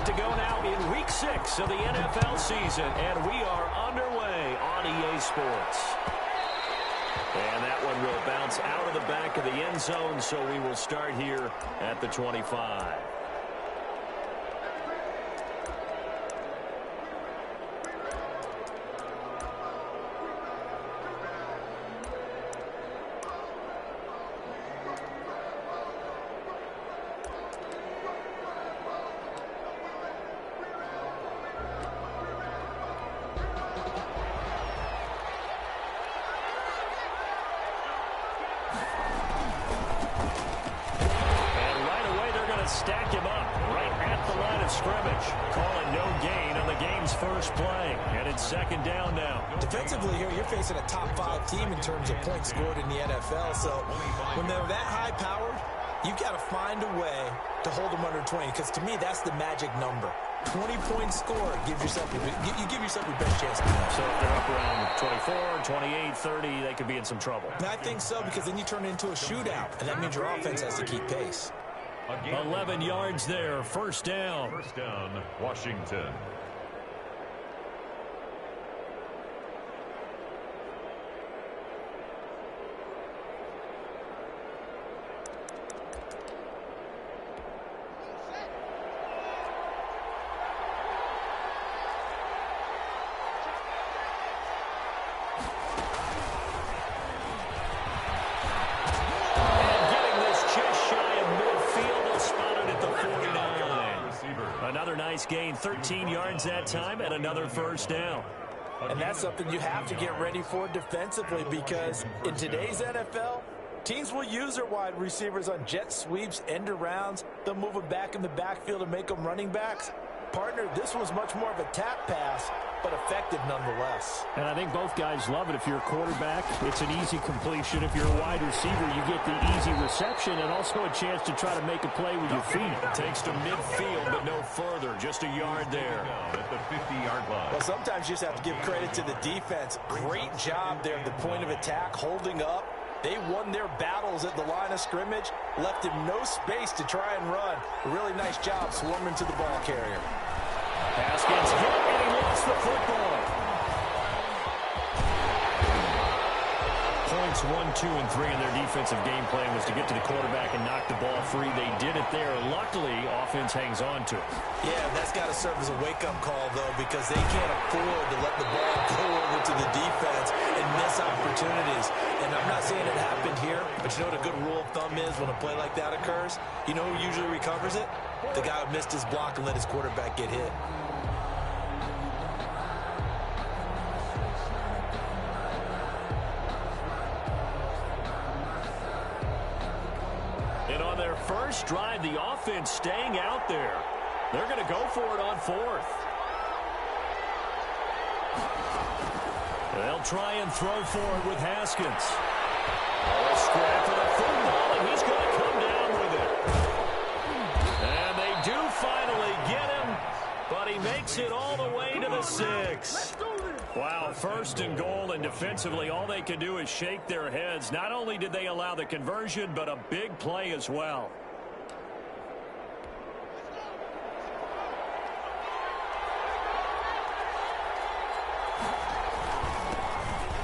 to go now in Week 6 of the NFL season, and we are underway on EA Sports. And that one will bounce out of the back of the end zone, so we will start here at the 25. Stack him up right at the line of scrimmage. Calling no gain on the game's first play. And it's second down now. Defensively here, you're facing a top 5 team in terms of points scored in the NFL. So when they're that high-powered, you've got to find a way to hold them under 20. Because to me, that's the magic number. 20-point score gives yourself you give yourself your best chance to win. So if they're up around 24, 28, 30, they could be in some trouble. And I think so, because then you turn it into a shootout. And that means your offense has to keep pace. 11 yards there, first down. First down, Washington. Another nice gain, 13 yards that time, and another first down. And that's something you have to get ready for defensively, because in today's NFL, teams will use their wide receivers on jet sweeps, end arounds. They'll move them back in the backfield and make them running backs. Partner, this was much more of a tap pass, but effective nonetheless. And I think both guys love it. If you're a quarterback, it's an easy completion. If you're a wide receiver, you get the easy reception and also a chance to try to make a play with your feet. Takes to midfield, but no further. Just a yard there. At the 50-yard line. Well, sometimes you just have to give credit to the defense. Great job there at the point of attack, holding up. They won their battles at the line of scrimmage, left him no space to try and run. A really nice job swarming to the ball carrier. Haskins hit, and he lost the football. Points 1, 2, and 3 in their defensive game plan was to get to the quarterback and knock the ball free. They did it there. Luckily, offense hangs on to it. Yeah, that's got to serve as a wake-up call, though, because they can't afford to let the ball go over to the defense and miss opportunities. And I'm not saying it happened here, but you know what a good rule of thumb is when a play like that occurs? You know who usually recovers it? The guy who missed his block and let his quarterback get hit. And on their first drive, the offense staying out there. They're going to go for it on fourth. They'll try and throw for it with Haskins. A scrap for the football, and he's going to come down with it. And they do finally get him, but he makes it all the way to the 6. Wow, first and goal, and defensively all they can do is shake their heads. Not only did they allow the conversion, but a big play as well.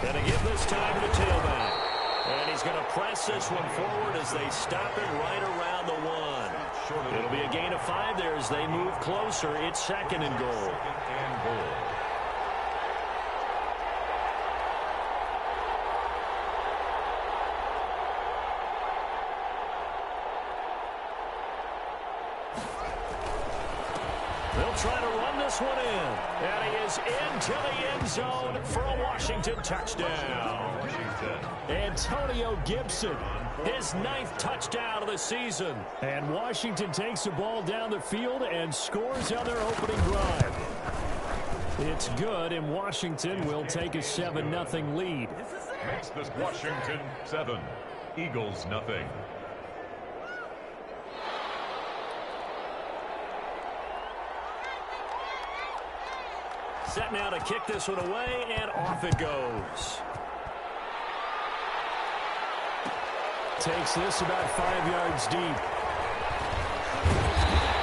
Going to give this time to the tailback. And he's going to press this one forward as they stop it right around the 1. It'll be a gain of 5 there as they move closer. It's second and goal. They'll try to run this one in. And he is into the end zone for a Washington touchdown. Antonio Gibson, his 9th touchdown of the season. And Washington takes the ball down the field and scores on their opening drive. It's good, and Washington will take a 7-0 lead. Makes this Washington 7, Eagles 0. Set now to kick this one away, and off it goes. Takes this about 5 yards deep.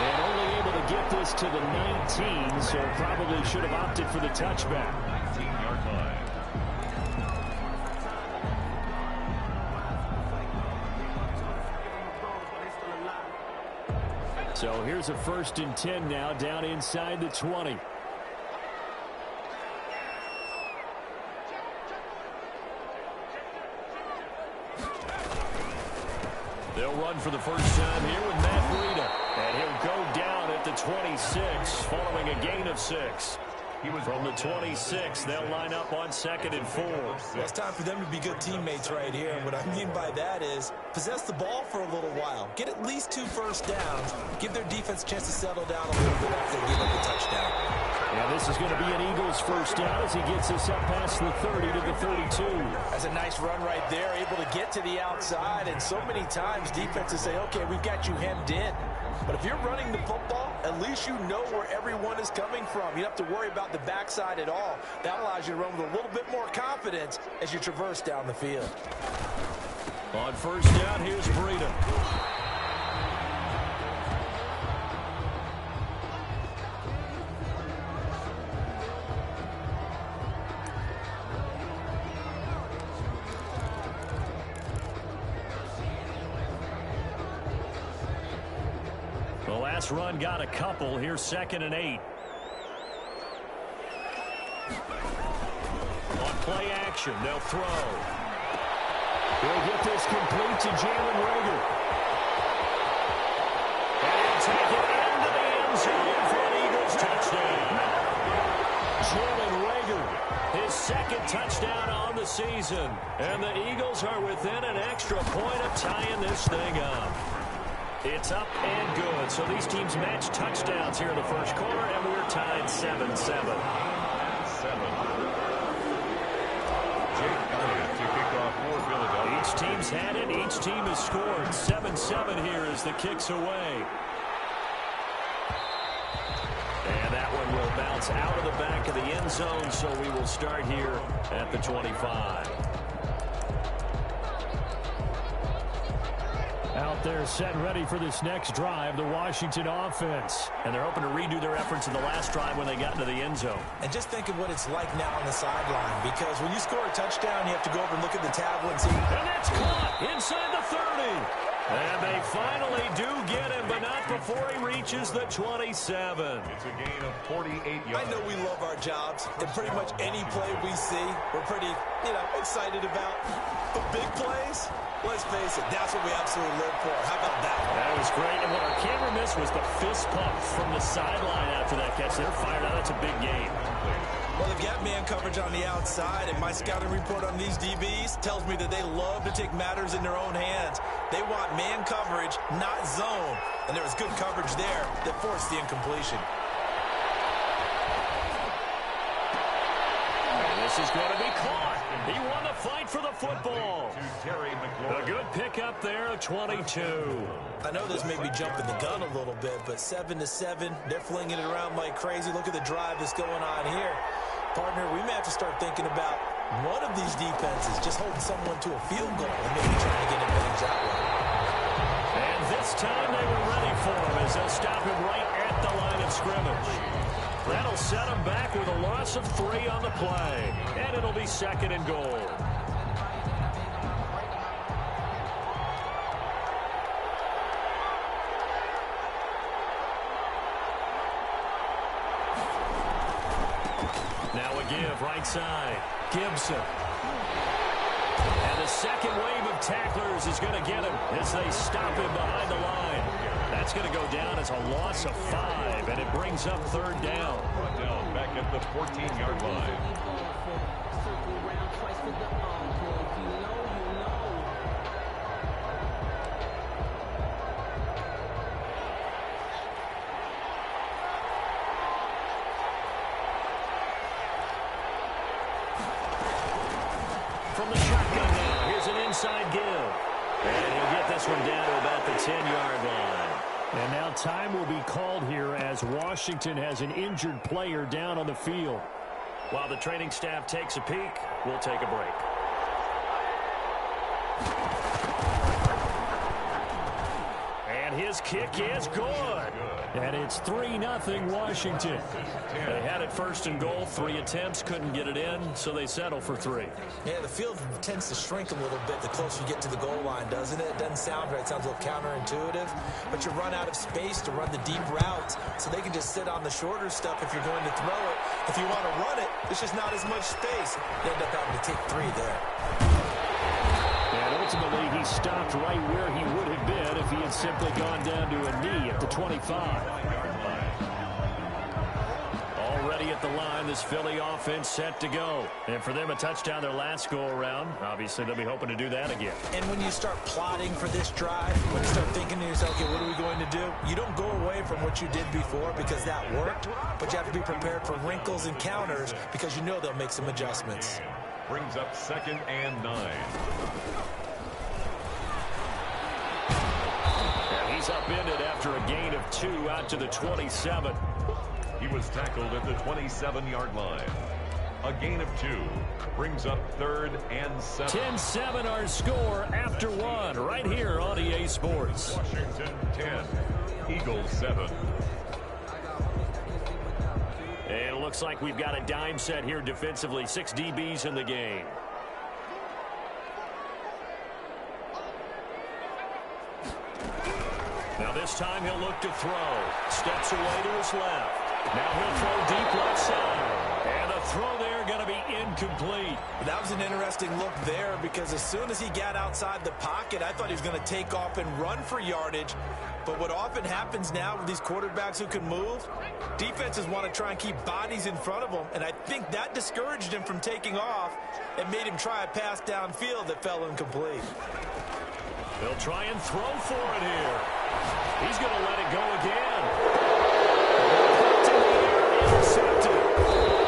And only able to get this to the 19, so probably should have opted for the touchback. 19-yard line. So here's a 1st and 10 now, down inside the 20. They'll run for the first time here with Matt Breida. And he'll go down at the 26 following a gain of 6. From the 26, they'll line up on 2nd and 4. Well, it's time for them to be good teammates right here. And what I mean by that is possess the ball for a little while. Get at least 2 first downs. Give their defense a chance to settle down a little bit after they give up the touchdown. Now this is going to be an Eagles first down as he gets us up past the 30 to the 32. That's a nice run right there, able to get to the outside. And so many times defenses say, okay, we've got you hemmed in. But if you're running the football, at least you know where everyone is coming from. You don't have to worry about the backside at all. That allows you to run with a little bit more confidence as you traverse down the field. On first down, here's Breida. The last run got a couple. Here's 2nd and 8. On play action, they'll throw. He'll get this complete to Jalen Reagor. And he'll take it into the end zone for an Eagles touchdown. Jalen Reagor, his 2nd touchdown on the season. And the Eagles are within an extra point of tying this thing up. It's up and good. So these teams match touchdowns here in the first quarter, and we're tied 7-7. 7. Jake Elliott to kick off for Philadelphia. Each team's had it. Each team has scored. 7-7 here as the kick's away. And that one will bounce out of the back of the end zone, so we will start here at the 25. Out there set and ready for this next drive, the Washington offense. And they're hoping to redo their efforts in the last drive when they got into the end zone. And just think of what it's like now on the sideline, because when you score a touchdown, you have to go over and look at the tablet and see. And that's caught inside the 30. And they finally do get him, but not before he reaches the 27. It's a gain of 48 yards. I know we love our jobs, and pretty much any play we see, we're pretty, excited about. But big plays, let's face it, that's what we absolutely live for. How about that? That was great. And what our camera missed was the fist pump from the sideline after that catch. They're fired out. That's a big game. Well, they've got man coverage on the outside, and my scouting report on these DBs tells me that they love to take matters in their own hands. They want man coverage, not zone. And there was good coverage there that forced the incompletion. And this is going to be caught. He won the fight for the football. A good pickup there of 22. I know this may be jumping the gun a little bit, but 7-7, they're flinging it around like crazy. Look at the drive that's going on here. Partner, we may have to start thinking about one of these defenses just holding someone to a field goal and maybe trying to get advantage that way. And this time they were ready for him as they'll stop him right at the line of scrimmage. That'll set him back with a loss of 3 on the play. And it'll be 2nd and goal. Now a give right side. Gibson. And the second wave of tacklers is going to get him as they stop him behind the line. That's going to go down as a loss of 5, and it brings up 3rd down. Brought down back at the 14-yard line. From the shotgun now, here's an inside give. And he'll get this one down to about the 10-yard line. And now time will be called here as Washington has an injured player down on the field. While the training staff takes a peek, we'll take a break. And his His kick is good. And it's 3-0 Washington. They had it first and goal, 3 attempts, couldn't get it in, so they settle for 3. Yeah, the field tends to shrink a little bit the closer you get to the goal line, doesn't it? It doesn't sound right. It sounds a little counterintuitive. But you run out of space to run the deep routes, so they can just sit on the shorter stuff if you're going to throw it. If you want to run it, there's just not as much space. You end up having to take 3 there. And ultimately, he stopped right where he would have been if he had simply gone down to a knee at the 25. Already at the line, this Philly offense set to go. And for them, a touchdown their last go-around. Obviously, they'll be hoping to do that again. And when you start plotting for this drive, when you start thinking to yourself, okay, what are we going to do? You don't go away from what you did before because that worked, but you have to be prepared for wrinkles and counters because you know they'll make some adjustments. Brings up 2nd and 9. And he's upended after a gain of 2 out to the 27. He was tackled at the 27-yard line. A gain of 2 brings up 3rd and 7. 10-7 our score after 1 right here on EA Sports. Washington 10, Eagles 7. And it looks like we've got a dime set here defensively. 6 DBs in the game. Now this time he'll look to throw. Steps away to his left. Now he'll throw deep left side. And the throw there going to be incomplete. That was an interesting look there because as soon as he got outside the pocket, I thought he was going to take off and run for yardage. But what often happens now with these quarterbacks who can move, defenses want to try and keep bodies in front of them. And I think that discouraged him from taking off and made him try a pass downfield that fell incomplete. They'll try and throw for it here. He's going to let it go again. Intercepted.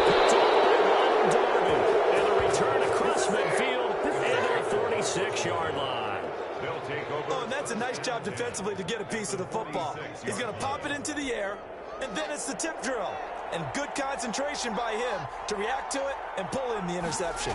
Picked up by Ron Darby. And the return across midfield and the 46-yard line. They'll take over. Oh, and that's a nice job defensively to get a piece of the football. He's going to pop it into the air, and then it's the tip drill. And good concentration by him to react to it and pull in the interception.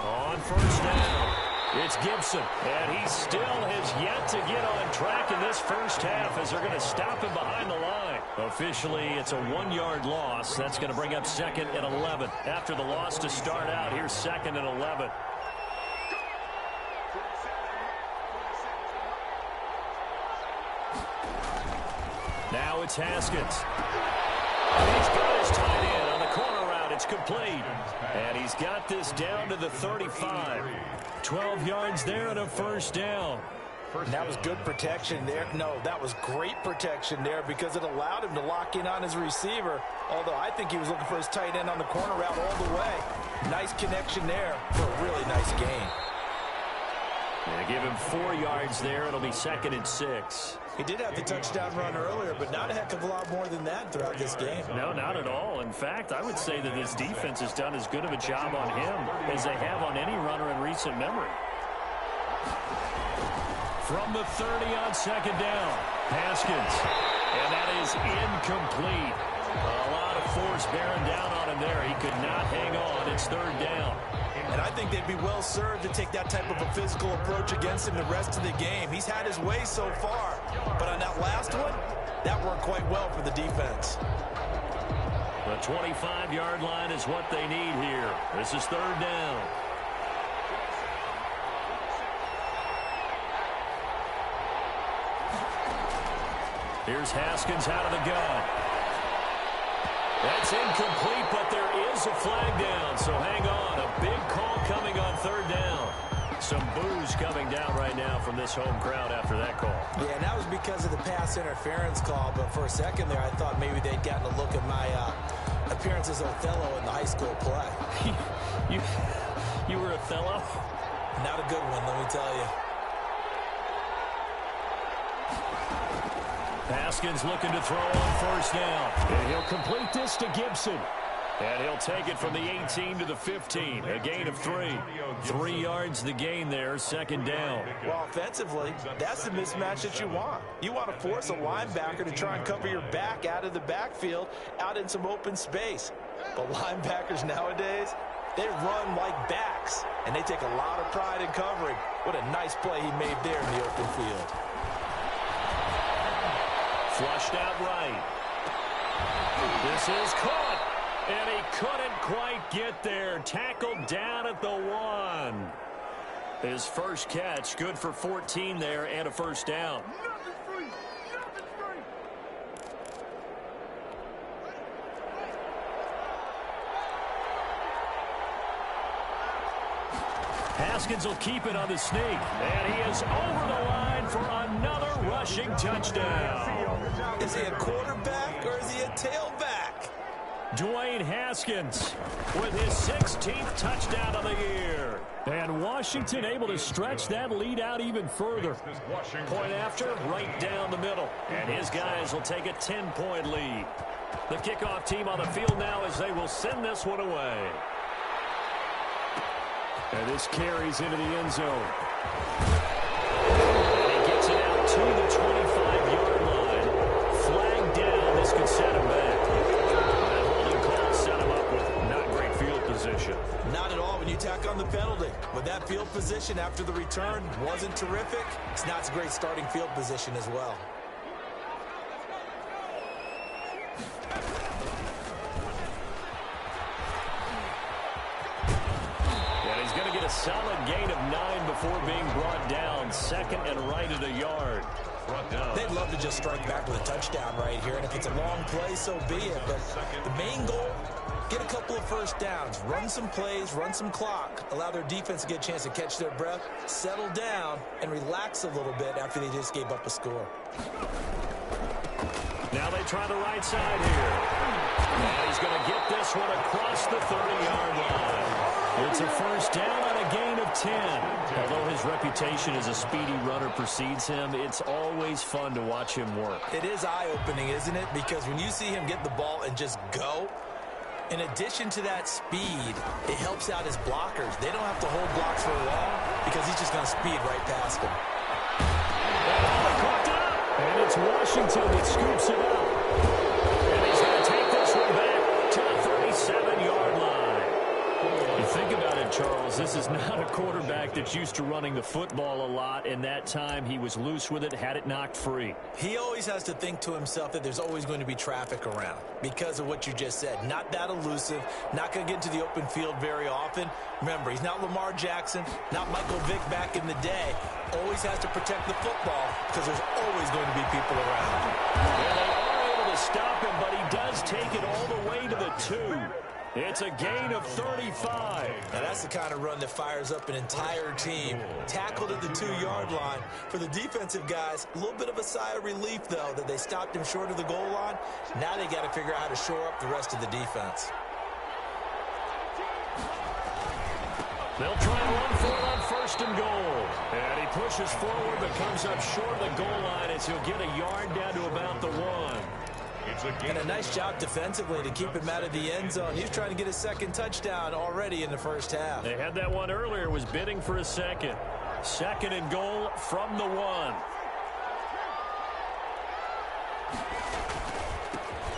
On first down, it's Gibson. And he still has yet to get on track in this first half as they're going to stop him behind the line. Officially, it's a 1-yard loss. That's going to bring up 2nd and 11. After the loss to start out, here's 2nd and 11. Now it's Haskins. He's got his tight end on the corner route. It's complete. And he's got this down to the 35. 12 yards there and a first down. And that was good protection there. No, that was great protection there because it allowed him to lock in on his receiver. Although I think he was looking for his tight end on the corner route all the way. Nice connection there for a really nice gain. They give him 4 yards there. It'll be 2nd and 6. He did have the touchdown run earlier, but not a heck of a lot more than that throughout this game. No, not at all. In fact, I would say that this defense has done as good of a job on him as they have on any runner in recent memory. From the 30 on 2nd down, Haskins. And that is incomplete. A lot of force bearing down on him there. He could not hang on. It's 3rd down. And I think they'd be well served to take that type of a physical approach against him the rest of the game. He's had his way so far. But on that last one, that worked quite well for the defense. The 25-yard line is what they need here. This is 3rd down. Here's Haskins out of the gun. That's incomplete, but there is a flag down, so hang on. A big call coming on 3rd down. Some boos coming down right now from this home crowd after that call. Yeah, and that was because of the pass interference call, but for a second there I thought maybe they'd gotten a look at my appearance as Othello in the high school play. You were Othello? Not a good one, let me tell you. Haskins looking to throw on first down. And he'll complete this to Gibson. And he'll take it from the 18 to the 15. A gain of 3. 3 yards the gain there, 2nd down. Well, offensively, that's the mismatch that you want. You want to force a linebacker to try and cover your back out of the backfield, out in some open space. But linebackers nowadays, they run like backs, and they take a lot of pride in covering. What a nice play he made there in the open field. Flushed out right. This is caught. And he couldn't quite get there. Tackled down at the 1. His first catch, good for 14 there and a first down. Haskins will keep it on the sneak. And he is over the line for another rushing touchdown. Is he a quarterback or is he a tailback? Dwayne Haskins with his 16th touchdown of the year. And Washington able to stretch that lead out even further. Point after, right down the middle. And his guys will take a 10-point lead. The kickoff team on the field now as they will send this one away. And this carries into the end zone. And he gets it out to the 25-yard line. Flag down. This could set him back. That holding call set him up with not great field position. Not at all when you tack on the penalty. But that field position after the return wasn't terrific. It's not a great starting field position as well. A solid gain of 9 before being brought down. Second and right at a yard. They'd love to just strike back with a touchdown right here, and if it's a long play, so be it. But the main goal, get a couple of first downs, run some plays, run some clock, allow their defense to get a chance to catch their breath, settle down, and relax a little bit after they just gave up a score. Now they try the right side here. And he's going to get this one across the 30-yard line. It's a first down on a gain of 10. Although his reputation as a speedy runner precedes him, it's always fun to watch him work. It is eye-opening, isn't it? Because when you see him get the ball and just go, in addition to that speed, it helps out his blockers. They don't have to hold blocks for long because he's just going to speed right past them. And it's Washington that scoops it up. And he's going to take this one back to the 37-yard line. You think about it, Charles, this is not a quarterback that's used to running the football a lot, and that time he was loose with it, had it knocked free. He always has to think to himself that there's always going to be traffic around because of what you just said. Not that elusive, not going to get into the open field very often. Remember, he's not Lamar Jackson, not Michael Vick back in the day. Always has to protect the football because there's always going to be people around. Yeah, they are able to stop him, but he does take it all the way to the 2. It's a gain of 35. Now that's the kind of run that fires up an entire team. Tackled at the 2-yard line. For the defensive guys, a little bit of a sigh of relief, though, that they stopped him short of the goal line. Now they got to figure out how to shore up the rest of the defense. They'll try and run for it on first and goal. And he pushes forward but comes up short of the goal line as he'll get a yard down to about the 1. And a nice job defensively to keep him out of the end zone. He's trying to get his second touchdown already in the first half. They had that one earlier, was bidding for a second. Second and goal from the 1.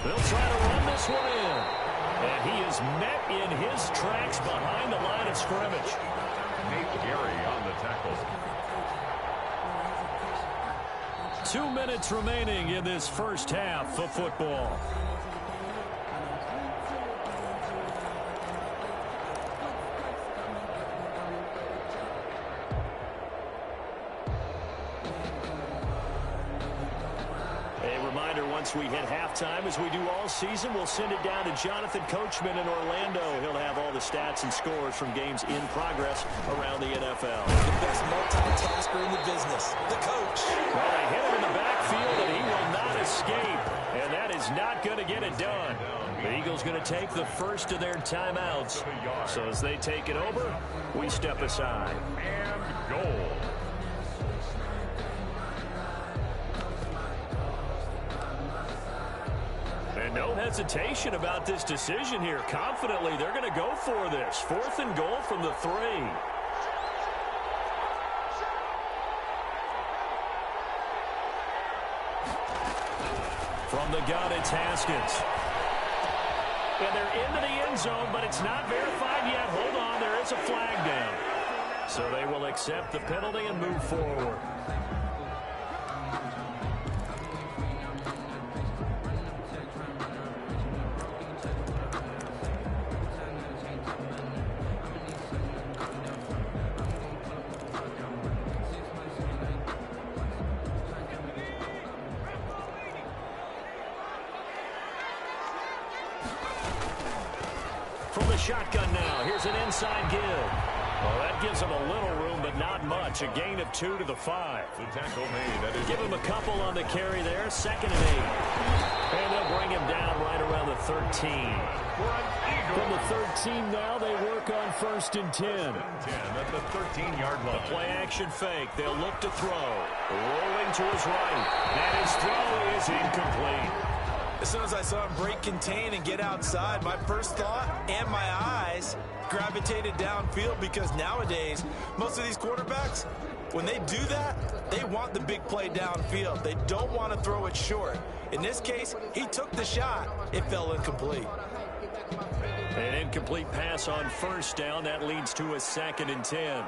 They'll try to run this one in. And he is met in his tracks behind the line of scrimmage. Nate Gary on the tackle. 2 minutes remaining in this first half of football. Once we hit halftime, as we do all season, we'll send it down to Jonathan Coachman in Orlando. He'll have all the stats and scores from games in progress around the NFL. The best multitasker in the business, the coach. Well, they hit him in the backfield, and he will not escape. And that is not going to get it done. The Eagles going to take the first of their timeouts. So as they take it over, we step aside. And goal. And no hesitation about this decision here. Confidently, they're going to go for this. 4th and goal from the 3. From the gun, it's Haskins. And they're into the end zone, but it's not verified yet. Hold on, there is a flag down. So they will accept the penalty and move forward. the shotgun now. Here's an inside give. Well, that gives him a little room, but not much. A gain of 2 to the 5. The tackle made. That is Give him a couple on the carry there. 2nd and 8. And they'll bring him down right around the 13. From the 13 now, they work on 1st and 10. 10 at the 13-yard line. The play action fake. They'll look to throw. Rolling to his right. And his throw is incomplete. As soon as I saw him break contain and get outside, my first thought and my eyes gravitated downfield, because nowadays, most of these quarterbacks, when they do that, they want the big play downfield. They don't want to throw it short. In this case, he took the shot. It fell incomplete. An incomplete pass on 1st down. That leads to a 2nd and 10.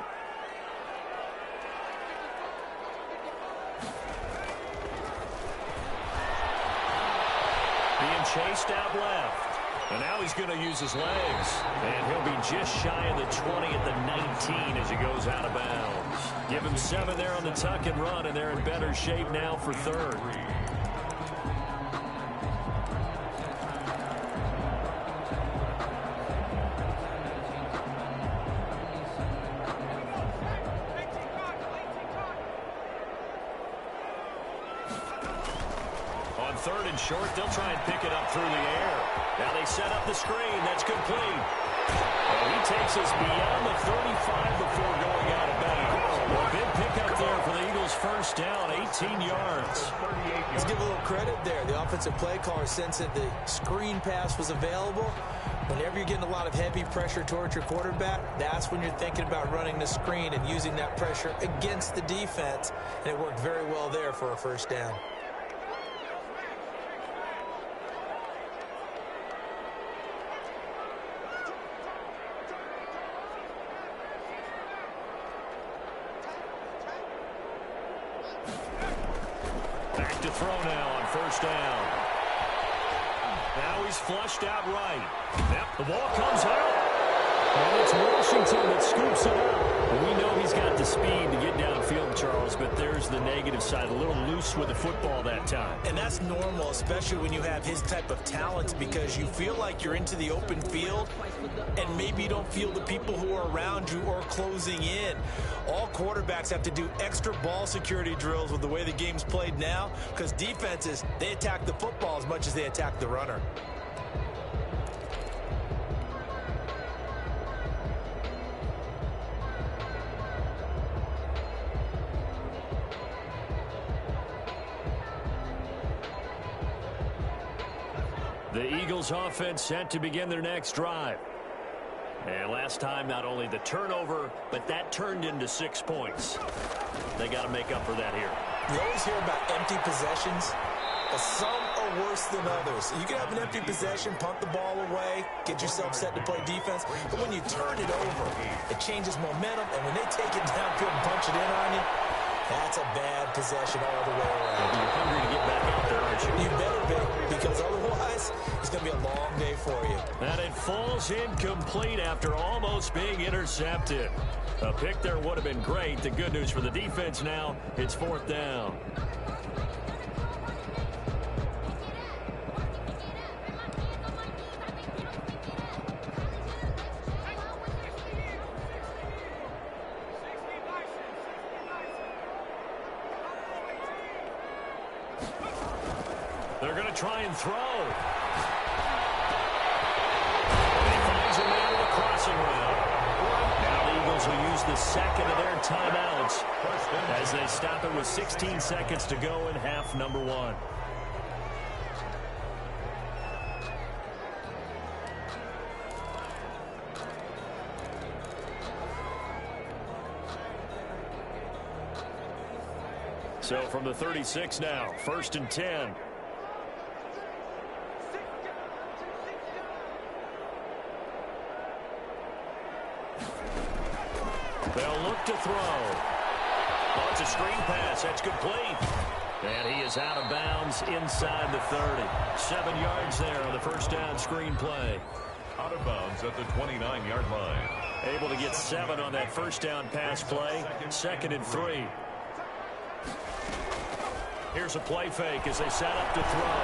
Being chased out left. And now he's going to use his legs. And he'll be just shy of the 20 at the 19 as he goes out of bounds. Give him 7 there on the tuck and run, and they're in better shape now for 3rd. On 3rd and short, they'll try and pick it up through the air. Now they set up the screen. That's complete. Well, he takes us beyond the 35 before going out of bounds. Well, big pickup there for the Eagles' 1st down, 18 yards. Let's give a little credit there. The offensive play caller sensed that the screen pass was available. Whenever you're getting a lot of heavy pressure towards your quarterback, that's when you're thinking about running the screen and using that pressure against the defense. And it worked very well there for a 1st down. Back to throw now on 1st down. Now he's flushed out right. Yep, the ball comes out. And it's Washington that scoops it up. And we know he's got the speed to get downfield, Charles, but there's the negative side. A little loose with the football that time. And that's normal, especially when you have his type of talent, because you feel like you're into the open field and maybe you don't feel the people who are around you or closing in. All quarterbacks have to do extra ball security drills with the way the game's played now, because defenses, they attack the football as much as they attack the runner. The Eagles offense set to begin their next drive. And last time, not only the turnover, but that turned into 6 points. They got to make up for that here. You always hear about empty possessions, but some are worse than others. You can have an empty possession, punt the ball away, get yourself set to play defense, but when you turn it over, it changes momentum, and when they take it downfield and punch it in on you, that's a bad possession all the way around. You're hungry to get back out there, aren't you? You better be, because otherwise, it's going to be a long day for you. And it falls incomplete after almost being intercepted. A pick there would have been great. The good news for the defense now, it's 4th down. They're going to try and throw. And he finds a man in the crossing route. Now the Eagles will use the 2nd of their timeouts as they stop it with 16 seconds to go in half number 1. So from the 36 now, 1st and 10. They'll look to throw. Oh, it's a screen pass. That's complete. And he is out of bounds inside the 30. 7 yards there on the 1st down screen play. Out of bounds at the 29-yard line. Able to get 7 on that 1st down pass play. 2nd and 3. Here's a play fake as they set up to throw.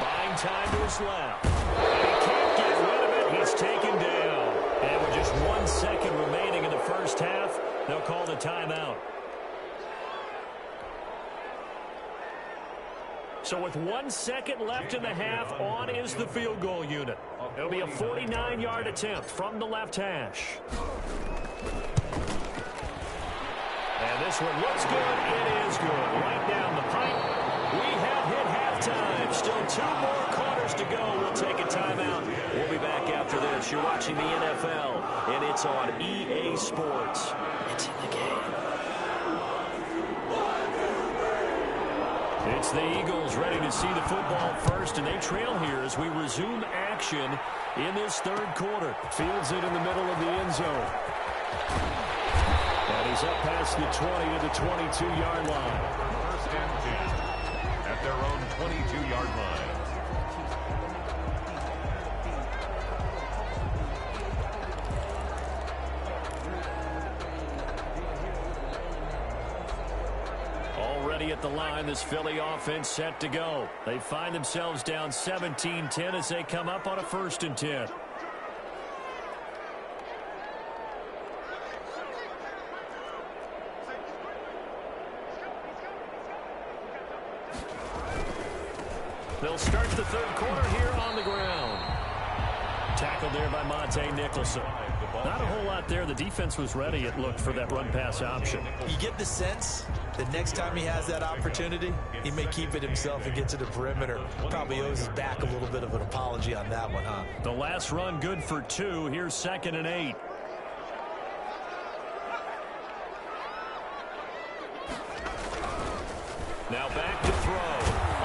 Buying time to his left. And he can't get rid of it. he's taken down. And with just 1 second remaining in the first half, they'll call the timeout. So with 1 second left in the half, on is the field goal unit. It'll be a 49-yard attempt from the left hash. And this one looks good. It is good. Right down the pipe. We have hit halftime. Still 2 more quarters to go. We'll take a timeout. We'll be back after this. You're watching the NFL, and it's on EA Sports. It's in the game. It's the Eagles ready to see the football first, and they trail here as we resume action in this third quarter. Fields it in the middle of the end zone. And he's up past the 20 to the 22-yard line. First and 10 at their own 22-yard line. Already at the line, this Philly offense set to go. They find themselves down 17-10 as they come up on a 1st and 10. They'll start the third quarter here on the ground. Tackled there by Monte Nicholson. Not a whole lot there. The defense was ready, it looked, for that run-pass option. You get the sense that next time he has that opportunity, he may keep it himself and get to the perimeter. Probably owes his back a little bit of an apology on that one, huh? The last run good for 2. Here's 2nd and 8. Now back to throw.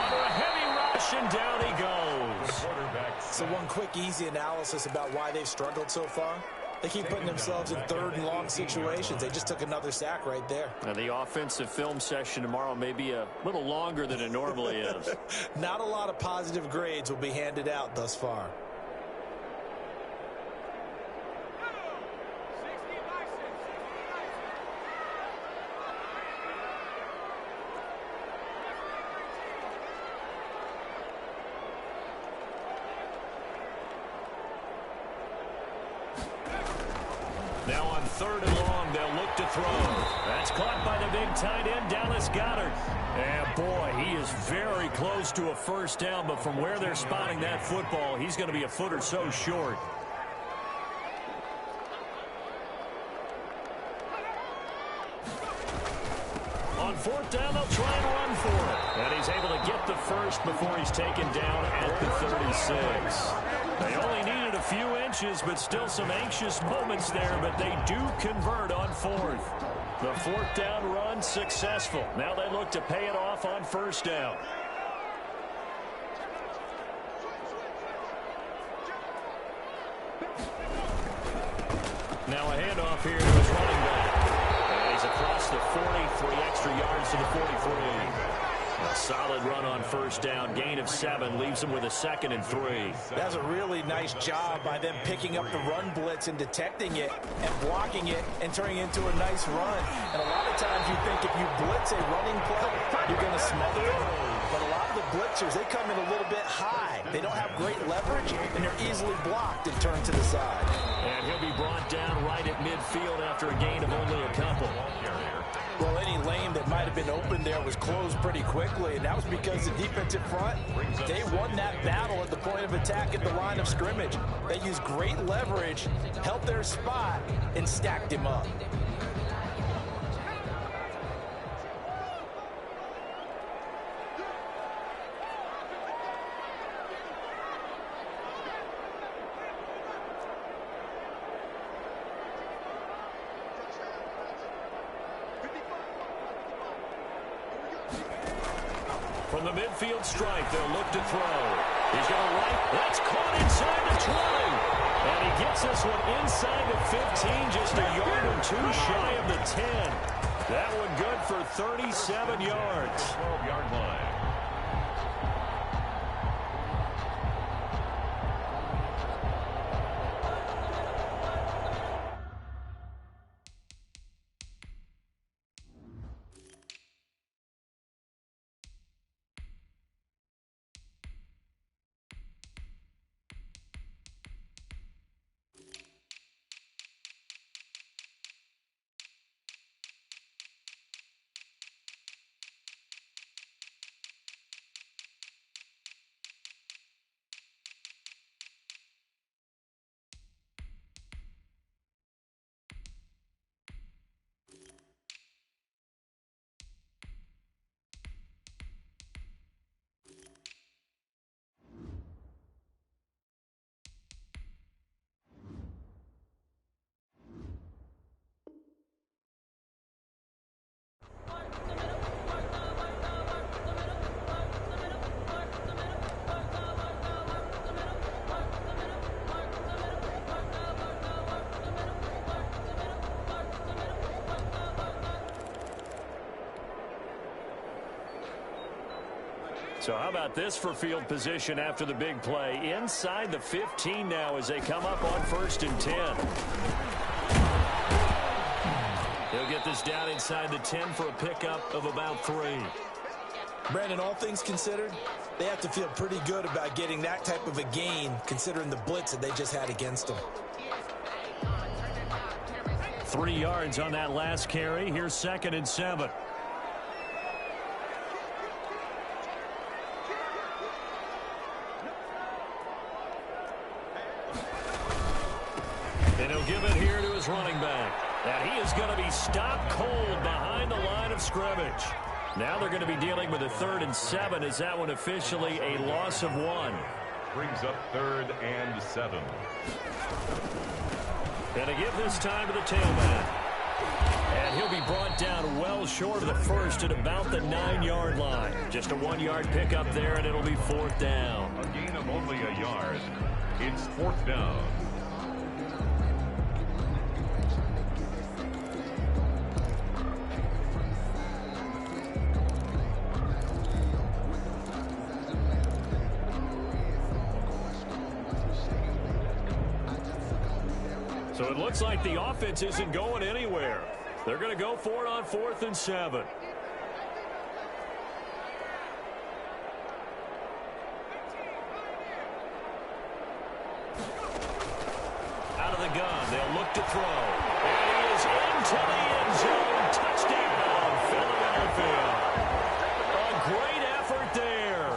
Under a heavy rush, and down he goes. So one quick, easy analysis about why they've struggled so far. They keep putting themselves in 3rd and long situations. They just took another sack right there. Now the offensive film session tomorrow may be a little longer than it normally is. Not a lot of positive grades will be handed out thus far. Now on 3rd and long, they'll look to throw. That's caught by the big tight end, Dallas Goedert. And boy, he is very close to a first down, but from where they're spotting that football, he's going to be a foot or so short. On 4th down, they'll try and run for it. And he's able to get the first before he's taken down at the 36. They only needed a few inches, but still some anxious moments there, but they do convert on 4th. The 4th down run successful. Now they look to pay it off on 1st down. Now a handoff here to his running back. And he's across the 40, 3 extra yards to the 43. A solid run on 1st down. Gain of 7 leaves them with a 2nd and 3. That's a really nice job by them picking up the run blitz and detecting it and blocking it and turning it into a nice run. And a lot of times you think if you blitz a running play, you're going to smother it. But a lot of the blitzers, they come in a little bit high. They don't have great leverage, and they're easily blocked and turned to the side. And he'll be brought down right at midfield after a gain of only a couple. Well, any lane that might have been open there was closed pretty quickly, and that was because the defensive front, they won that battle at the point of attack at the line of scrimmage. They used great leverage, held their spot, and stacked him up. From the midfield stripe, they'll look to throw. He's going to right. That's caught inside the 20. And he gets this one inside the 15, just a yard or 2 shy of the 10. That one good for 37 yards. 12-yard line. So how about this for field position after the big play? Inside the 15 now as they come up on 1st and 10. He'll get this down inside the 10 for a pickup of about 3. Brandon, all things considered, they have to feel pretty good about getting that type of a gain considering the blitz that they just had against them. 3 yards on that last carry. Here's 2nd and 7. And he'll give it here to his running back. And he is going to be stopped cold behind the line of scrimmage. Now they're going to be dealing with a 3rd and 7. Is that one officially a loss of 1? Brings up 3rd and 7. And to give this time to the tailback. And he'll be brought down well short of the 1st at about the 9-yard line. Just a 1-yard pickup there, and it'll be 4th down. A gain of only a yard. It's 4th down. So it looks like the offense isn't going anywhere. They're going to go for it on 4th and 7. Out of the gun, they'll look to throw. And he is into the end zone. Touchdown, Philadelphia. A great effort there.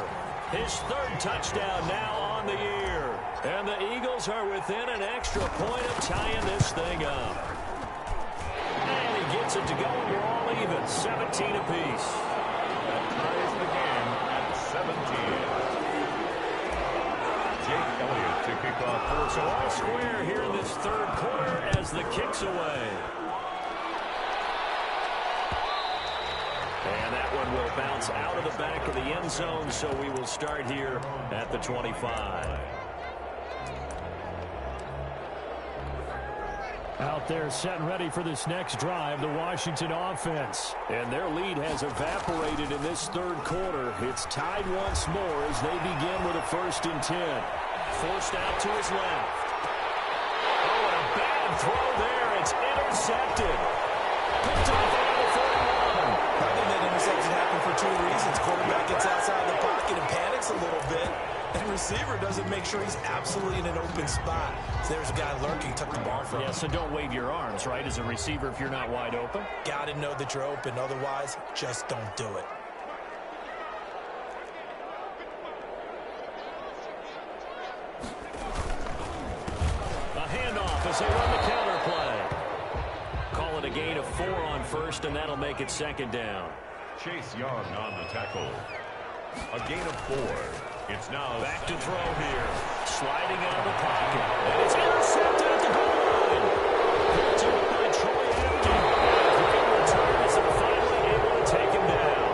His 3rd touchdown now on the year. And the Eagles are within an extra point of tying this thing up. And he gets it to go, and we're all even, 17 apiece. That ties the game at 17. Jake Elliott to kick off first. So all square here in this 3rd quarter as the kick's away. And that one will bounce out of the back of the end zone, so we will start here at the 25. Out there set and ready for this next drive, the Washington offense. And their lead has evaporated in this 3rd quarter. It's tied once more as they begin with a 1st and 10. Forced out to his left. Oh, and a bad throw there. It's intercepted. Picked off out of the 41. I think that interception happened for 2 reasons. Quarterback gets outside the pocket and panics a little bit. And receiver doesn't make sure he's absolutely in an open spot. So there's a guy lurking, took the ball from him. Yeah, so don't wave your arms, right, as a receiver if you're not wide open. Got to know that you're open. Otherwise, just don't do it. A handoff as they run the counter play. Call it a gain of 4 on 1st, and that'll make it 2nd down. Chase Young on the tackle. A gain of 4. It's now back to throw here. Sliding out of the pocket. And it's intercepted at the goal line. Picked up by Troy Apke. Great return as they're finally able to take him down.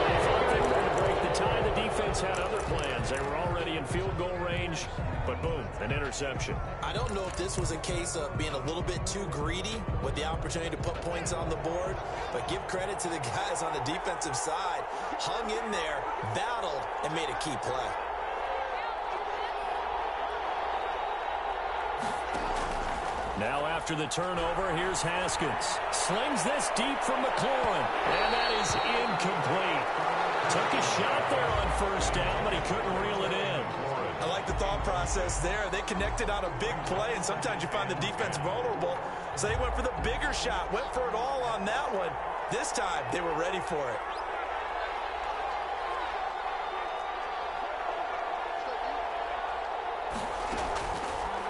They thought they were going to break the tie. The defense had other plans. They were already in field goal range, but boom, an interception. I don't know if this was a case of being a little bit too greedy with the opportunity to put points on the board, but give credit to the guys on the defensive side. Hung in there, battled, and made a key play. Now after the turnover, here's Haskins. Slings this deep from McLaurin, and that is incomplete. Took a shot there on 1st down, but he couldn't reel it in. I like the thought process there. They connected on a big play, and sometimes you find the defense vulnerable. So they went for the bigger shot, went for it all on that one. This time, they were ready for it.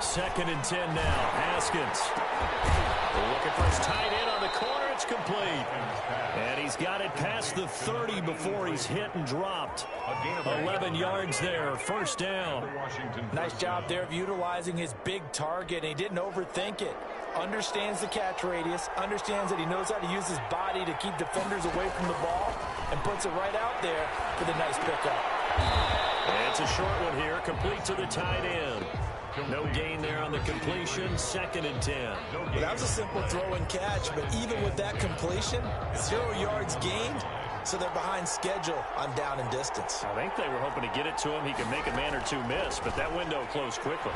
Second and 10 now. Haskins. Looking for his tight end on the corner. It's complete. And he's got it past the 30 before he's hit and dropped. 11 yards there. 1st down. Nice job there of utilizing his big target. And he didn't overthink it. Understands the catch radius. Understands that he knows how to use his body to keep defenders away from the ball. And puts it right out there for the nice pickup. And it's a short one here. Complete to the tight end. No gain there on the completion. 2nd and 10. Well, that was a simple throw and catch, but even with that completion, 0 yards gained, so they're behind schedule on down and distance. I think they were hoping to get it to him. He could make a man or two miss, but that window closed quickly.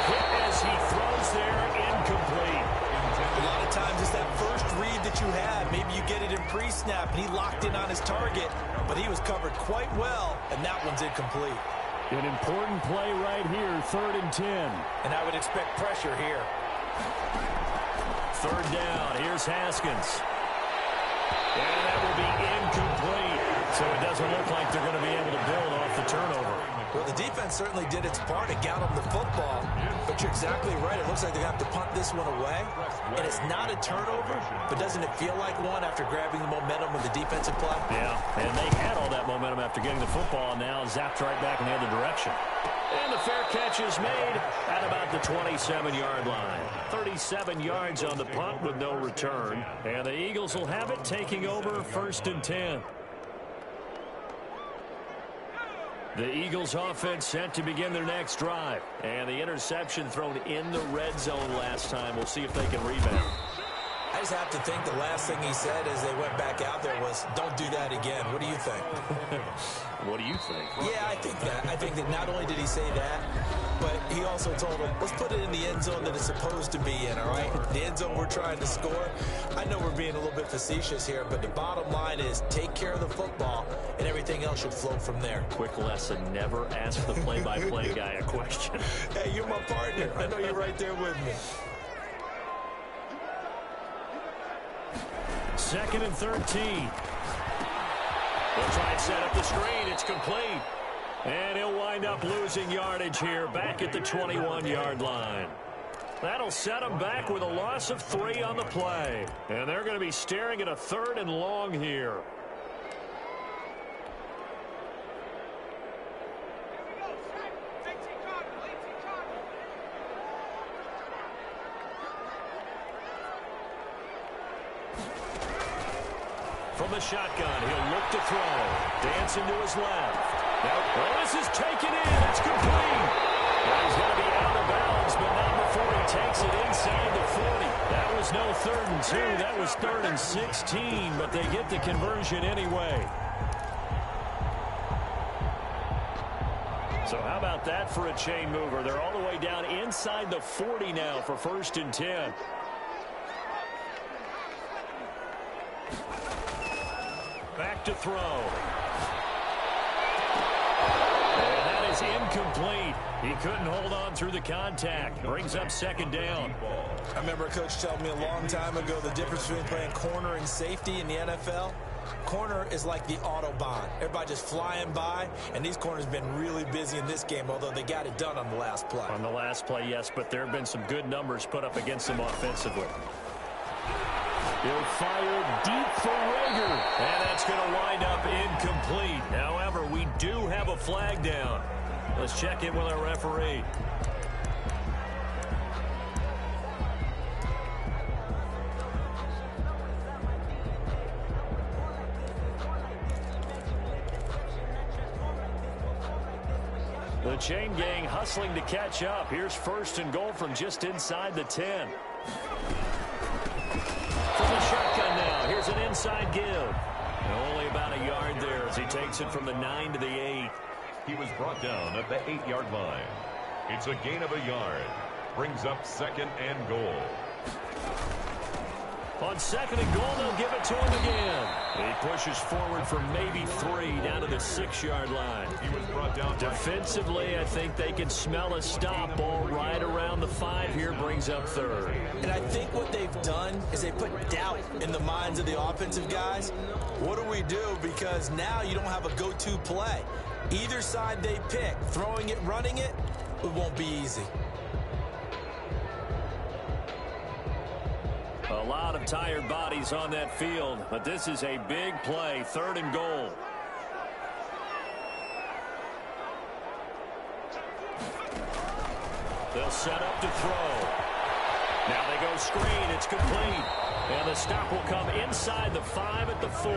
Hit as he throws there, incomplete. A lot of times it's that first read that you have. Maybe you get it in pre-snap, and he locked in on his target, but he was covered quite well, and that one's incomplete. An important play right here, 3rd and 10. And I would expect pressure here. 3rd down, here's Haskins. And that will be incomplete. So it doesn't look like they're going to be able to build off the turnover. Well, the defense certainly did its part to get them the football. But you're exactly right. It looks like they're going to have to punt this one away. And it's not a turnover, but doesn't it feel like one after grabbing the momentum with the defensive play? Yeah, and they had all that momentum after getting the football, and now zapped right back in the other direction. And the fair catch is made at about the 27-yard line. 37 yards on the punt with no return. And the Eagles will have it, taking over 1st and 10. The Eagles offense set to begin their next drive. And the interception thrown in the red zone last time. We'll see if they can rebound. I just have to think the last thing he said as they went back out there was, don't do that again. What do you think? What do you think? Yeah, I think that. I think that not only did he say that, but he also told them, let's put it in the end zone that it's supposed to be in, all right? The end zone we're trying to score. I know we're being a little bit facetious here, but the bottom line is take care of the football, and everything else should flow from there. Quick lesson, never ask the play-by-play guy a question. Hey, you're my partner. I know you're right there with me. 2nd and 13. They'll try and set up the screen. It's complete. And he'll wind up losing yardage here back at the 21-yard line. That'll set him back with a loss of 3 on the play. And they're going to be staring at a 3rd and long here. From the shotgun, he'll look to throw. Dancing to his left. Now, this is taken in. It's complete. Well, he's going to be out of bounds, but not before he takes it inside the 40. That was no 3rd and 2. That was 3rd and 16, but they get the conversion anyway. So how about that for a chain mover? They're all the way down inside the 40 now for 1st and 10. Back to throw. And that is incomplete. He couldn't hold on through the contact. Brings up 2nd down. I remember a coach telling me a long time ago the difference between playing corner and safety in the NFL. Corner is like the Autobahn. Everybody just flying by, and these corners have been really busy in this game, although they got it done on the last play. On the last play, yes, but there have been some good numbers put up against them offensively. He'll fire deep for Rager, and that's going to wind up incomplete. However, we do have a flag down. Let's check in with our referee. The chain gang hustling to catch up. Here's 1st and goal from just inside the 10. From the shotgun now. Here's an inside give. Only about a yard there as he takes it from the 9 to the 8. He was brought down at the 8-yard line. It's a gain of a yard. Brings up 2nd and goal. On 2nd and goal, they'll give it to him again. He pushes forward for maybe 3 down to the 6-yard line. He was brought down. Defensively, I think they can smell a stop. Ball right around the 5 here, brings up 3rd. And I think what they've done is they put doubt in the minds of the offensive guys. What do we do? Because now you don't have a go-to play. Either side they pick, throwing it, running it, it won't be easy. A lot of tired bodies on that field, but this is a big play, 3rd and goal. They'll set up to throw. Now they go screen. It's complete. And the stop will come inside the 5 at the 4.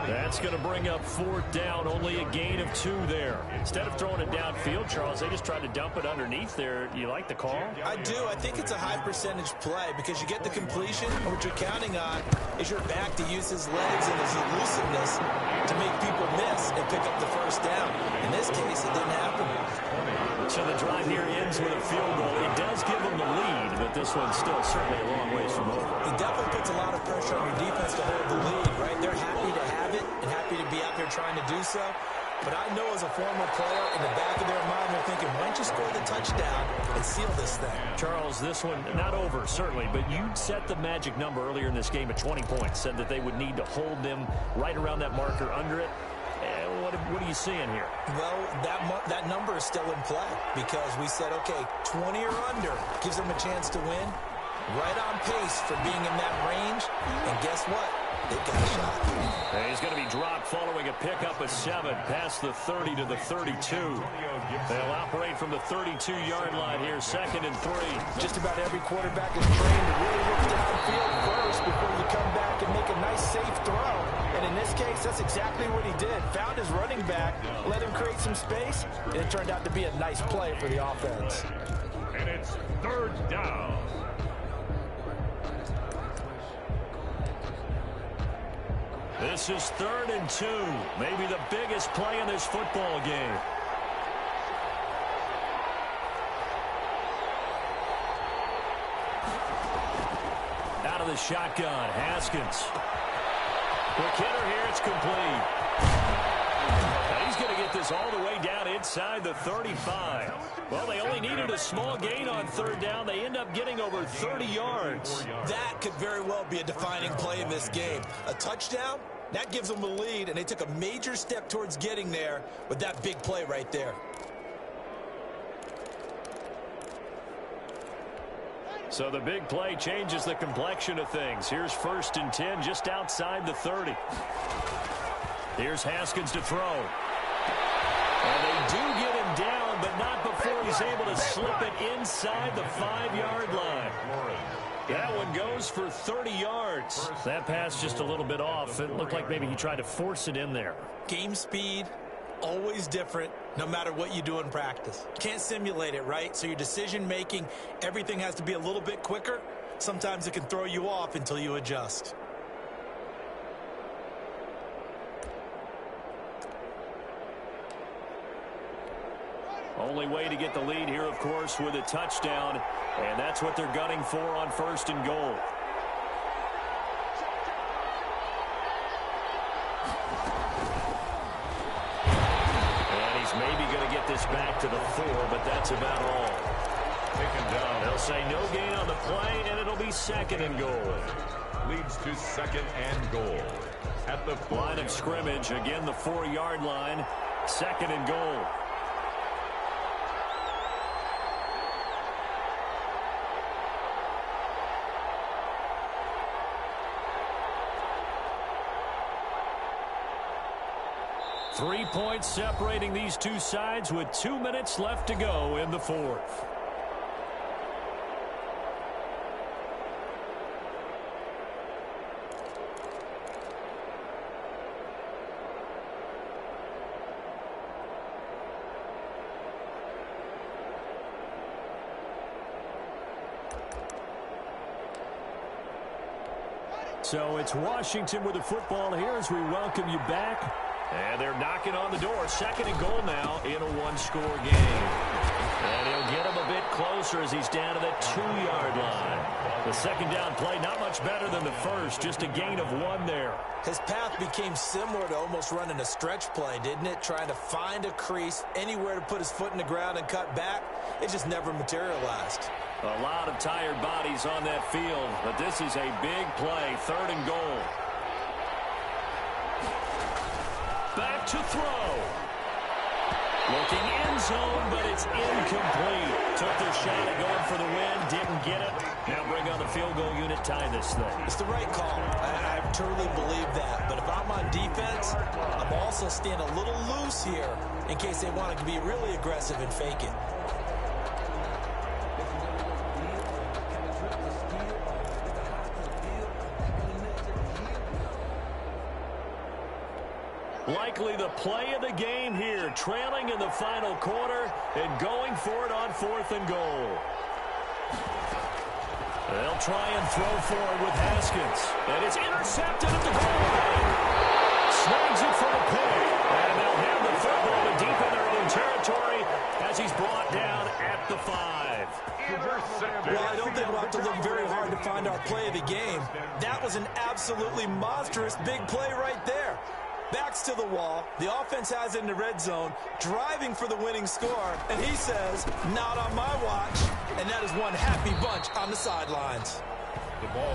That's going to bring up 4th down, only a gain of 2 there. Instead of throwing it downfield, Charles, they just tried to dump it underneath there. You like the call? I do. I think it's a high percentage play because you get the completion, and what you're counting on is your back to use his legs and his elusiveness to make people miss and pick up the 1st down. In this case, it didn't happen. So the drive here ends with a field goal. It does give them the lead, but this one's still certainly a long ways from over. It definitely puts a lot of pressure on your defense to hold the lead, right? They're happy to have it and happy to be out there trying to do so. But I know as a former player, in the back of their mind, they're thinking, why don't you score the touchdown and seal this thing? Charles, this one, not over, certainly, but you set the magic number earlier in this game at 20 points, said that they would need to hold them right around that marker under it. What are you seeing here? Well, that number is still in play because we said, okay, 20 or under gives them a chance to win. Right on pace for being in that range. And guess what? They got a shot. And he's going to be dropped following a pickup of 7 past the 30 to the 32. They'll operate from the 32-yard line here, 2nd and 3. Just about every quarterback is trained to really look downfield first before you come back and make a nice, safe throw. And in this case, that's exactly what he did. Found his running back, let him create some space, and it turned out to be a nice play for the offense. And it's 3rd down. This is 3rd and 2. Maybe the biggest play in this football game. Out of the shotgun, Haskins. Quick hitter here, it's complete. And he's going to get this all the way down inside the 35. Well, they only needed a small gain on 3rd down. They end up getting over 30 yards. That could very well be a defining play in this game. A touchdown, that gives them the lead, and they took a major step towards getting there with that big play right there. So the big play changes the complexion of things. Here's 1st and 10 just outside the 30. Here's Haskins to throw. And they do get him down, but not before he's able to slip it inside the 5-yard line. That one goes for 30 yards. That pass just a little bit off. It looked like maybe he tried to force it in there. Game speed, always different, no matter what you do in practice. Can't simulate it, right? So your decision-making, everything has to be a little bit quicker. Sometimes it can throw you off until you adjust. Only way to get the lead here, of course, with a touchdown. And that's what they're gunning for on 1st and goal. And he's maybe going to get this back to the 4, but that's about all. Taken down. They'll say no gain on the play, and it'll be 2nd and goal. Leads to 2nd and goal. At the 4. Line of scrimmage, again the 4-yard line, 2nd and goal. Three points separating these two sides with 2 minutes left to go in the 4th. So it's Washington with the football here as we welcome you back. And they're knocking on the door. 2nd and goal now in a 1-score game. And he'll get him a bit closer as he's down to the 2-yard line. The 2nd down play, not much better than the first, just a gain of 1 there. His path became similar to almost running a stretch play, didn't it? Trying to find a crease, anywhere to put his foot in the ground and cut back. It just never materialized. A lot of tired bodies on that field, but this is a big play. 3rd and goal. Back to throw. Looking end zone, but it's incomplete. Took their shot at going for the win, didn't get it. Now bring on the field goal unit, tie this thing. It's the right call. I truly believe that. But if I'm on defense, I'm also staying a little loose here in case they want to be really aggressive and fake it. likely the play of the game here, trailing in the final quarter and going for it on 4th and goal. They'll try and throw forward with Haskins. And it's intercepted at the goal line. Snags it for the pick. And they'll have the football to deep in their own territory as he's brought down at the 5. Well, I don't think we'll have to look very hard to find our play of the game. That was an absolutely monstrous big play right there. Backs to the wall. The offense has it in the red zone, driving for the winning score. And he says, not on my watch. And that is one happy bunch on the sidelines.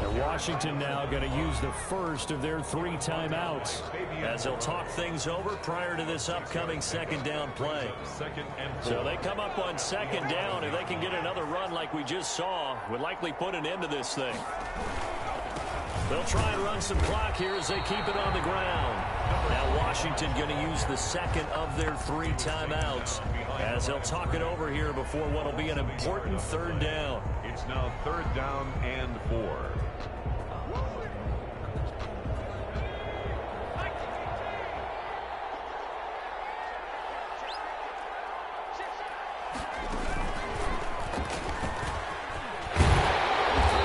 And Washington now going to use the first of their 3 timeouts as they'll talk things over prior to this upcoming 2nd down play. So they come up on 2nd down. If they can get another run like we just saw, would likely put an end to this thing. They'll try and run some clock here as they keep it on the ground. Now Washington going to use the 2nd of their 3 timeouts as they'll talk it over here before what will be an important 3rd down. It's now 3rd down and 4.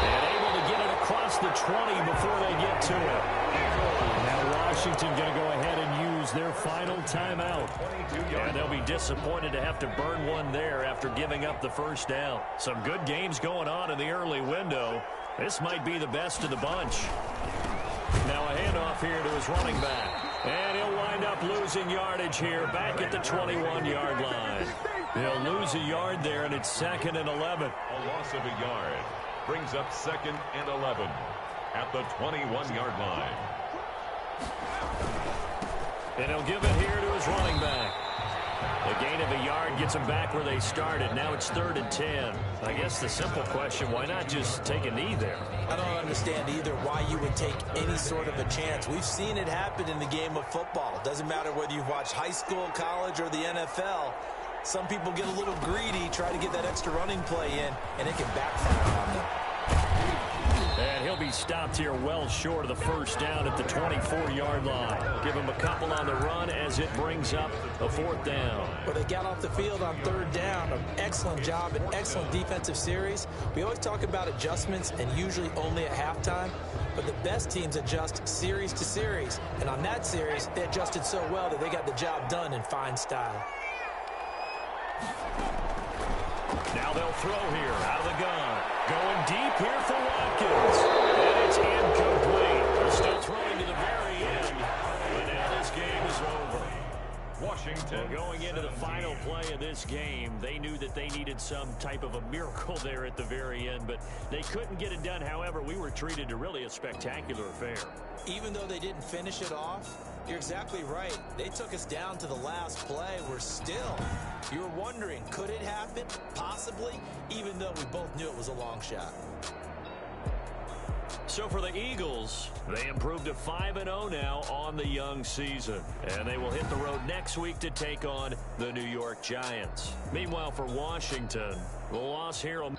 And able to get it across the 20 before they get to it. Now Washington going to go ahead and use their final timeout. And they'll be disappointed to have to burn one there after giving up the 1st down. Some good games going on in the early window. This might be the best of the bunch. Now a handoff here to his running back. And he'll wind up losing yardage here back at the 21-yard line. He'll lose a yard there, and it's 2nd and 11. A loss of a yard brings up 2nd and 11 at the 21-yard line. And he'll give it here to his running back. A gain of a yard gets them back where they started. Now it's 3rd and 10. I guess the simple question, why not just take a knee there? I don't understand either why you would take any sort of a chance. We've seen it happen in the game of football. It doesn't matter whether you've watched high school, college, or the NFL. Some people get a little greedy, try to get that extra running play in, and it can backfire on them. And he'll be stopped here well short of the 1st down at the 24-yard line. Give him a couple on the run as it brings up a 4th down. Well, they got off the field on 3rd down. An excellent job, an excellent defensive series. We always talk about adjustments and usually only at halftime. But the best teams adjust series to series. And on that series, they adjusted so well that they got the job done in fine style. Now they'll throw here out of the gun. Going deep here for Watkins. And it's incomplete. They're still throwing to the very end. But now this game is over. Washington. Well, going into the final play of this game, they knew that they needed some type of a miracle there at the very end, but they couldn't get it done. However, we were treated to really a spectacular affair. Even though they didn't finish it off, you're exactly right. They took us down to the last play. You were wondering, could it happen? Possibly, even though we both knew it was a long shot. So for the Eagles, they improved to 5-0 now on the young season. And they will hit the road next week to take on the New York Giants. Meanwhile, for Washington, the loss here will